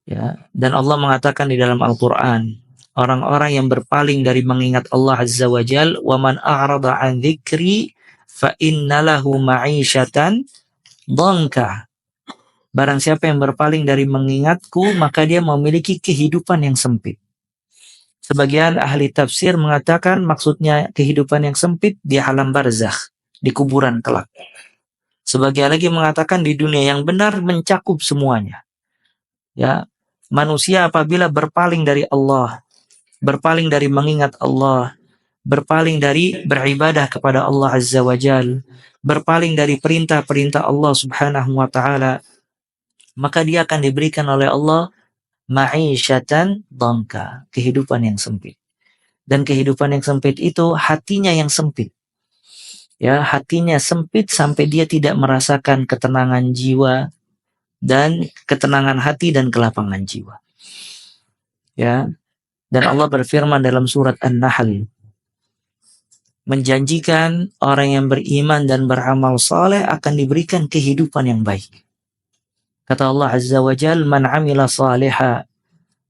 Ya, dan Allah mengatakan di dalam Al-Qur'an, orang-orang yang berpaling dari mengingat Allah Azza wa Jal, "Wa man a'rada 'an dzikri fa inna lahu ma'isyatan dhanka." Barang siapa yang berpaling dari mengingatku, maka dia memiliki kehidupan yang sempit. Sebagian ahli tafsir mengatakan maksudnya kehidupan yang sempit di alam barzakh, di kuburan kelak. Sebagian lagi mengatakan di dunia yang benar mencakup semuanya. Ya, manusia apabila berpaling dari Allah, berpaling dari mengingat Allah, berpaling dari beribadah kepada Allah Azza wa Jal, berpaling dari perintah-perintah Allah Subhanahu wa taala, maka dia akan diberikan oleh Allah ma'isyatan dhanka, kehidupan yang sempit. Dan kehidupan yang sempit itu hatinya yang sempit. Ya, hatinya sempit sampai dia tidak merasakan ketenangan jiwa dan ketenangan hati dan kelapangan jiwa. Ya, dan Allah berfirman dalam surat An-Nahl, menjanjikan orang yang beriman dan beramal saleh akan diberikan kehidupan yang baik. Kata Allah Azza wa Jal, "Man 'amila salihan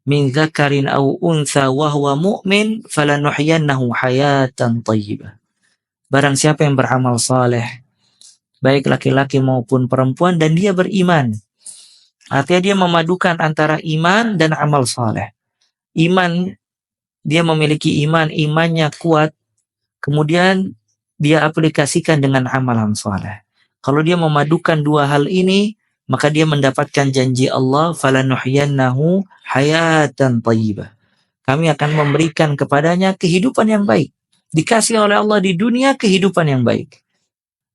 min dzakarin aw untha wa huwa mu'min falanuhyiyannahu hayatan thayyibah." Barang siapa yang beramal saleh, baik laki-laki maupun perempuan, dan dia beriman. Artinya dia memadukan antara iman dan amal saleh. Iman, dia memiliki iman, imannya kuat, kemudian dia aplikasikan dengan amalan saleh. Kalau dia memadukan dua hal ini, maka dia mendapatkan janji Allah, falanuhyiyannahu hayatan thayyibah. Kami akan memberikan kepadanya kehidupan yang baik. Dikasih oleh Allah di dunia kehidupan yang baik.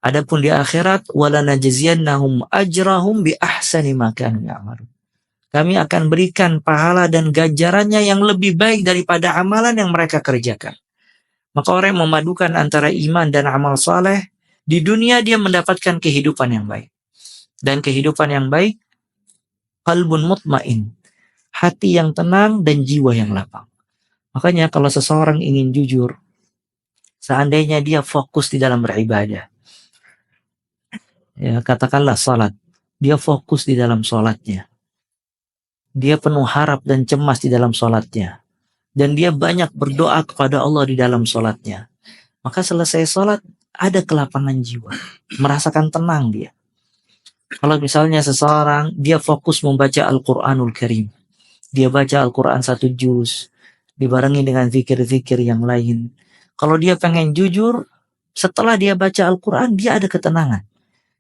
Adapun di akhirat, walanajziyannahum ajrahum bi ahsani ma kanu ya'malun. Kami akan berikan pahala dan ganjarannya yang lebih baik daripada amalan yang mereka kerjakan. Maka orang yang memadukan antara iman dan amal saleh, di dunia dia mendapatkan kehidupan yang baik. Dan kehidupan yang baik, qalbun mutmain, hati yang tenang dan jiwa yang lapang. Makanya kalau seseorang ingin jujur, seandainya dia fokus di dalam beribadah, ya katakanlah salat, dia fokus di dalam salatnya, dia penuh harap dan cemas di dalam salatnya, dan dia banyak berdoa kepada Allah di dalam salatnya, maka selesai salat ada kelapangan jiwa, merasakan tenang dia. Kalau misalnya seseorang dia fokus membaca Al-Quranul Karim, dia baca Al-Quran 1 juz, dibarengi dengan zikir-zikir yang lain. Kalau dia pengen jujur, setelah dia baca Al-Quran, dia ada ketenangan.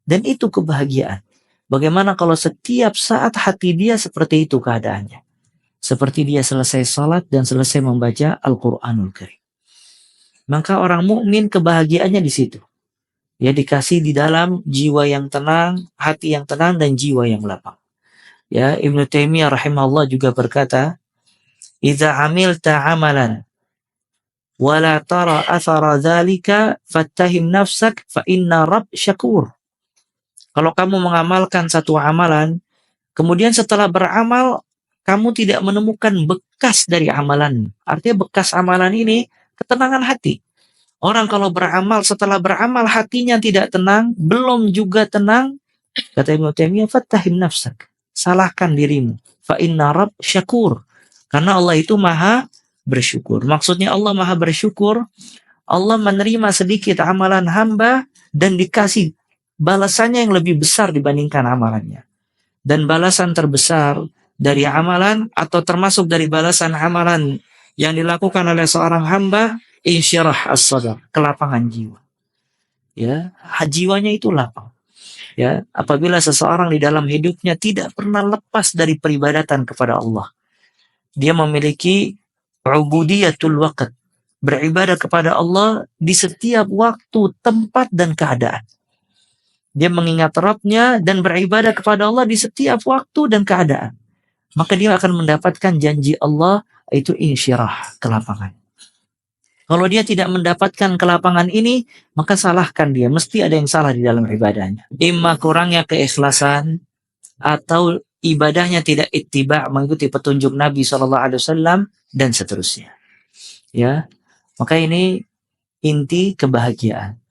Dan itu kebahagiaan. Bagaimana kalau setiap saat hati dia seperti itu keadaannya? Seperti dia selesai salat dan selesai membaca Al-Quranul Karim. Maka orang mukmin kebahagiaannya di situ. Ya, dikasih di dalam jiwa yang tenang, hati yang tenang, dan jiwa yang lapang. Ya, Ibnu Taimiyah rahimahullah juga berkata, "Idza 'amilta 'amalan wa la tara athara dzalika fattahim nafsak fa inna rabb syakur." Kalau kamu mengamalkan satu amalan, kemudian setelah beramal kamu tidak menemukan bekas dari amalan. Artinya bekas amalan ini ketenangan hati. Orang kalau beramal, setelah beramal hatinya tidak tenang, belum juga tenang, kata Ibnu Taimiyah, fattahim nafsak, salahkan dirimu, fa inna rabb syakur, karena Allah itu maha bersyukur. Maksudnya Allah maha bersyukur, Allah menerima sedikit amalan hamba dan dikasih balasannya yang lebih besar dibandingkan amalannya. Dan balasan terbesar dari amalan, atau termasuk dari balasan amalan yang dilakukan oleh seorang hamba, insyirah as-sadar, kelapangan jiwa. Ya, jiwanya itu lapang. Ya, apabila seseorang di dalam hidupnya tidak pernah lepas dari peribadatan kepada Allah, dia memiliki ubudiyatul waqt, beribadah kepada Allah di setiap waktu, tempat, dan keadaan. Dia mengingat Rabbnya dan beribadah kepada Allah di setiap waktu dan keadaan. Maka dia akan mendapatkan janji Allah, itu insyirah, kelapangan. Kalau dia tidak mendapatkan kelapangan ini, maka salahkan dia. Mesti ada yang salah di dalam ibadahnya. Imma kurangnya keikhlasan, atau ibadahnya tidak ittiba, mengikuti petunjuk Nabi SAW, dan seterusnya. Ya, maka ini inti kebahagiaan.